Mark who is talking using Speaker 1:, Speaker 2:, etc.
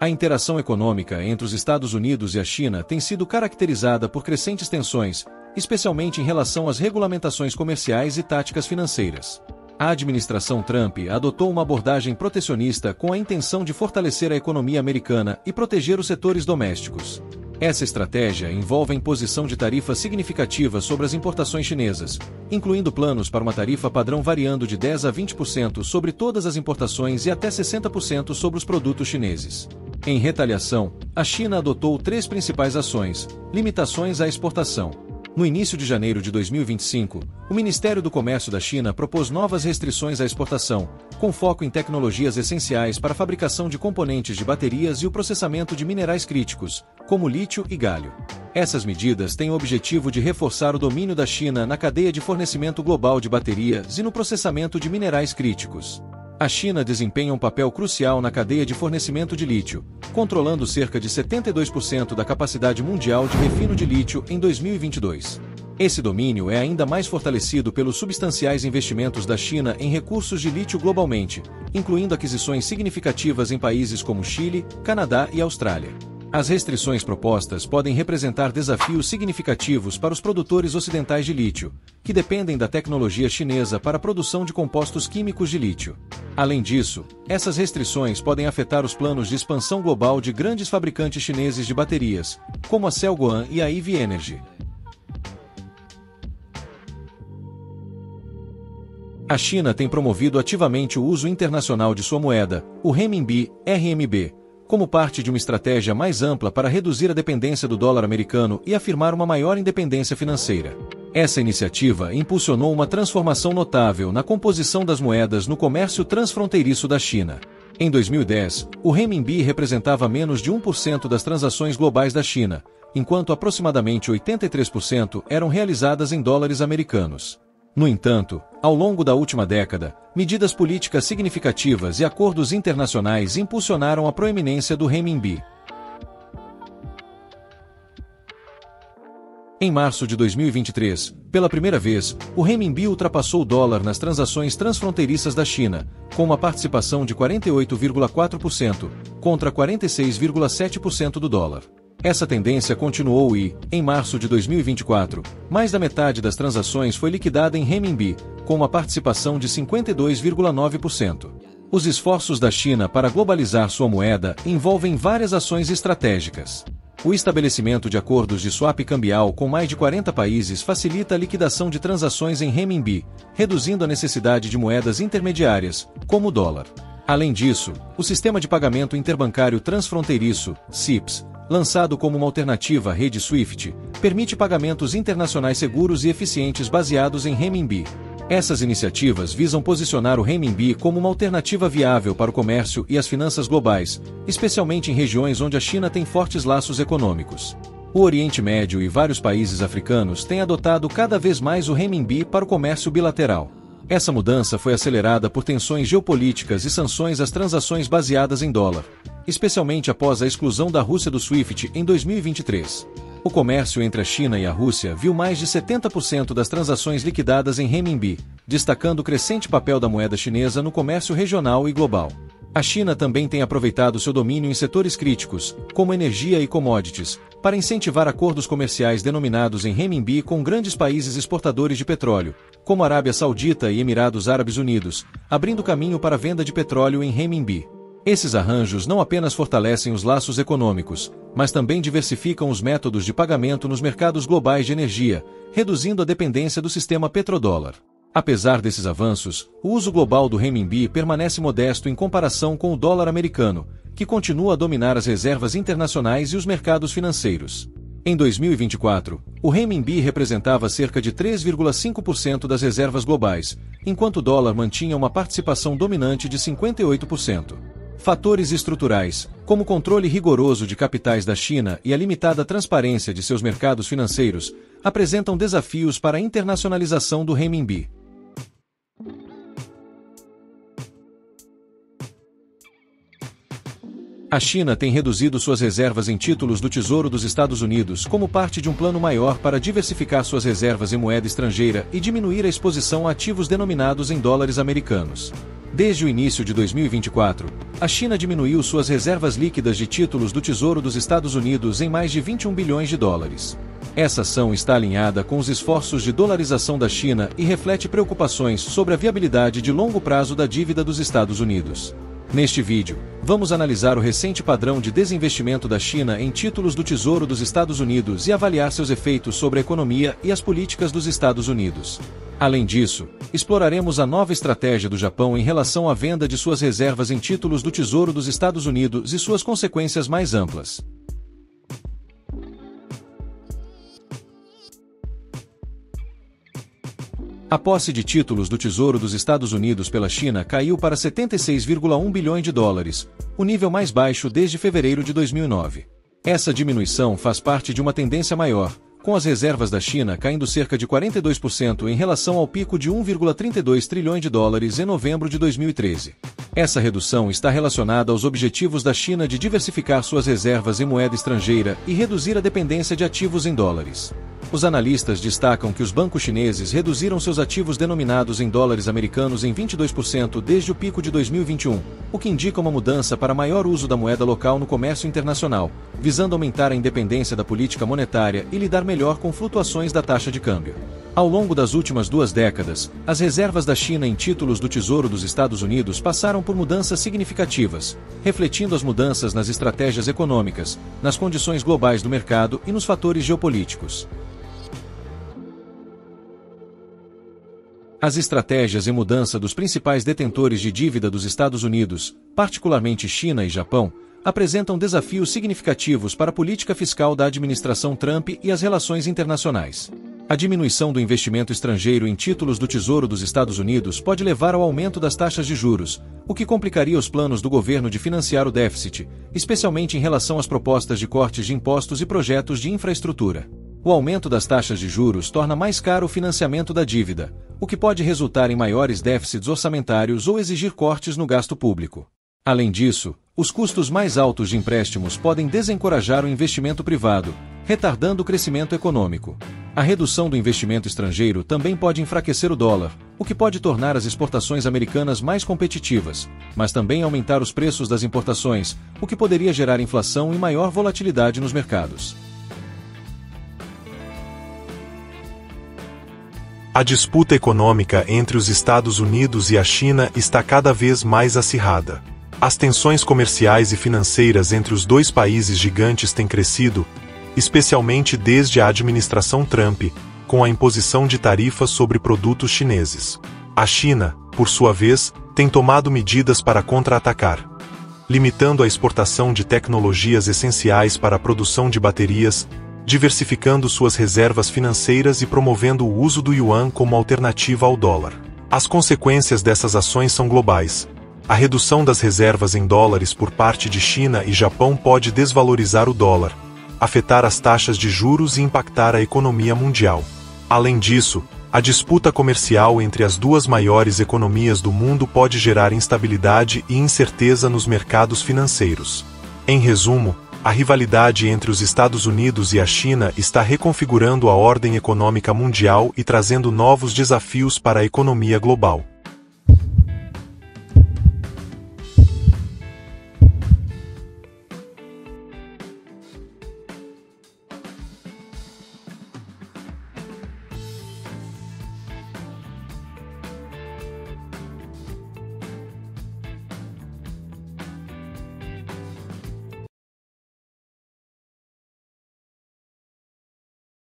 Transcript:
Speaker 1: A interação econômica entre os Estados Unidos e a China tem sido caracterizada por crescentes tensões, especialmente em relação às regulamentações comerciais e táticas financeiras. A administração Trump adotou uma abordagem protecionista com a intenção de fortalecer a economia americana e proteger os setores domésticos. Essa estratégia envolve a imposição de tarifas significativas sobre as importações chinesas, incluindo planos para uma tarifa padrão variando de 10% a 20% sobre todas as importações e até 60% sobre os produtos chineses. Em retaliação, a China adotou 3 principais ações: limitações à exportação. No início de janeiro de 2025, o Ministério do Comércio da China propôs novas restrições à exportação, com foco em tecnologias essenciais para a fabricação de componentes de baterias e o processamento de minerais críticos, como lítio e galho. Essas medidas têm o objetivo de reforçar o domínio da China na cadeia de fornecimento global de baterias e no processamento de minerais críticos. A China desempenha um papel crucial na cadeia de fornecimento de lítio, controlando cerca de 72% da capacidade mundial de refino de lítio em 2022. Esse domínio é ainda mais fortalecido pelos substanciais investimentos da China em recursos de lítio globalmente, incluindo aquisições significativas em países como Chile, Canadá e Austrália. As restrições propostas podem representar desafios significativos para os produtores ocidentais de lítio, que dependem da tecnologia chinesa para a produção de compostos químicos de lítio. Além disso, essas restrições podem afetar os planos de expansão global de grandes fabricantes chineses de baterias, como a Celgene e a EV Energy. A China tem promovido ativamente o uso internacional de sua moeda, o renminbi, RMB, como parte de uma estratégia mais ampla para reduzir a dependência do dólar americano e afirmar uma maior independência financeira. Essa iniciativa impulsionou uma transformação notável na composição das moedas no comércio transfronteiriço da China. Em 2010, o renminbi representava menos de 1% das transações globais da China, enquanto aproximadamente 83% eram realizadas em dólares americanos. No entanto, ao longo da última década, medidas políticas significativas e acordos internacionais impulsionaram a proeminência do renminbi. Em março de 2023, pela primeira vez, o renminbi ultrapassou o dólar nas transações transfronteiriças da China, com uma participação de 48,4%, contra 46,7% do dólar. Essa tendência continuou e, em março de 2024, mais da metade das transações foi liquidada em renminbi, com uma participação de 52,9%. Os esforços da China para globalizar sua moeda envolvem várias ações estratégicas. O estabelecimento de acordos de swap cambial com mais de 40 países facilita a liquidação de transações em renminbi, reduzindo a necessidade de moedas intermediárias, como o dólar. Além disso, o Sistema de Pagamento Interbancário Transfronteiriço, SIPS, lançado como uma alternativa à rede SWIFT, permite pagamentos internacionais seguros e eficientes baseados em renminbi. Essas iniciativas visam posicionar o renminbi como uma alternativa viável para o comércio e as finanças globais, especialmente em regiões onde a China tem fortes laços econômicos. O Oriente Médio e vários países africanos têm adotado cada vez mais o renminbi para o comércio bilateral. Essa mudança foi acelerada por tensões geopolíticas e sanções às transações baseadas em dólar, especialmente após a exclusão da Rússia do SWIFT em 2023. O comércio entre a China e a Rússia viu mais de 70% das transações liquidadas em renminbi, destacando o crescente papel da moeda chinesa no comércio regional e global. A China também tem aproveitado seu domínio em setores críticos, como energia e commodities, para incentivar acordos comerciais denominados em renminbi com grandes países exportadores de petróleo, como Arábia Saudita e Emirados Árabes Unidos, abrindo caminho para a venda de petróleo em renminbi. Esses arranjos não apenas fortalecem os laços econômicos, mas também diversificam os métodos de pagamento nos mercados globais de energia, reduzindo a dependência do sistema petrodólar. Apesar desses avanços, o uso global do renminbi permanece modesto em comparação com o dólar americano, que continua a dominar as reservas internacionais e os mercados financeiros. Em 2024, o renminbi representava cerca de 3,5% das reservas globais, enquanto o dólar mantinha uma participação dominante de 58%. Fatores estruturais, como o controle rigoroso de capitais da China e a limitada transparência de seus mercados financeiros, apresentam desafios para a internacionalização do renminbi. A China tem reduzido suas reservas em títulos do Tesouro dos Estados Unidos como parte de um plano maior para diversificar suas reservas em moeda estrangeira e diminuir a exposição a ativos denominados em dólares americanos. Desde o início de 2024, a China diminuiu suas reservas líquidas de títulos do Tesouro dos Estados Unidos em mais de 21 bilhões de dólares. Essa ação está alinhada com os esforços de dolarização da China e reflete preocupações sobre a viabilidade de longo prazo da dívida dos Estados Unidos. Neste vídeo, vamos analisar o recente padrão de desinvestimento da China em títulos do Tesouro dos Estados Unidos e avaliar seus efeitos sobre a economia e as políticas dos Estados Unidos. Além disso, exploraremos a nova estratégia do Japão em relação à venda de suas reservas em títulos do Tesouro dos Estados Unidos e suas consequências mais amplas. A posse de títulos do Tesouro dos Estados Unidos pela China caiu para 76,1 bilhões de dólares, o nível mais baixo desde fevereiro de 2009. Essa diminuição faz parte de uma tendência maior, com as reservas da China caindo cerca de 42% em relação ao pico de 1,32 trilhões de dólares em novembro de 2013. Essa redução está relacionada aos objetivos da China de diversificar suas reservas em moeda estrangeira e reduzir a dependência de ativos em dólares. Os analistas destacam que os bancos chineses reduziram seus ativos denominados em dólares americanos em 22% desde o pico de 2021, o que indica uma mudança para maior uso da moeda local no comércio internacional, visando aumentar a independência da política monetária e lidar melhor com flutuações da taxa de câmbio. Ao longo das últimas 2 décadas, as reservas da China em títulos do Tesouro dos Estados Unidos passaram por mudanças significativas, refletindo as mudanças nas estratégias econômicas, nas condições globais do mercado e nos fatores geopolíticos. As estratégias e mudança dos principais detentores de dívida dos Estados Unidos, particularmente China e Japão, apresentam desafios significativos para a política fiscal da administração Trump e as relações internacionais. A diminuição do investimento estrangeiro em títulos do Tesouro dos Estados Unidos pode levar ao aumento das taxas de juros, o que complicaria os planos do governo de financiar o déficit, especialmente em relação às propostas de cortes de impostos e projetos de infraestrutura. O aumento das taxas de juros torna mais caro o financiamento da dívida, o que pode resultar em maiores déficits orçamentários ou exigir cortes no gasto público. Além disso, os custos mais altos de empréstimos podem desencorajar o investimento privado, retardando o crescimento econômico. A redução do investimento estrangeiro também pode enfraquecer o dólar, o que pode tornar as exportações americanas mais competitivas, mas também aumentar os preços das importações, o que poderia gerar inflação e maior volatilidade nos mercados.
Speaker 2: A disputa econômica entre os Estados Unidos e a China está cada vez mais acirrada. As tensões comerciais e financeiras entre os dois países gigantes têm crescido, especialmente desde a administração Trump, com a imposição de tarifas sobre produtos chineses. A China, por sua vez, tem tomado medidas para contra-atacar, limitando a exportação de tecnologias essenciais para a produção de baterias, diversificando suas reservas financeiras e promovendo o uso do yuan como alternativa ao dólar. As consequências dessas ações são globais. A redução das reservas em dólares por parte de China e Japão pode desvalorizar o dólar, afetar as taxas de juros e impactar a economia mundial. Além disso, a disputa comercial entre as duas maiores economias do mundo pode gerar instabilidade e incerteza nos mercados financeiros. Em resumo, a rivalidade entre os Estados Unidos e a China está reconfigurando a ordem econômica mundial e trazendo novos desafios para a economia global.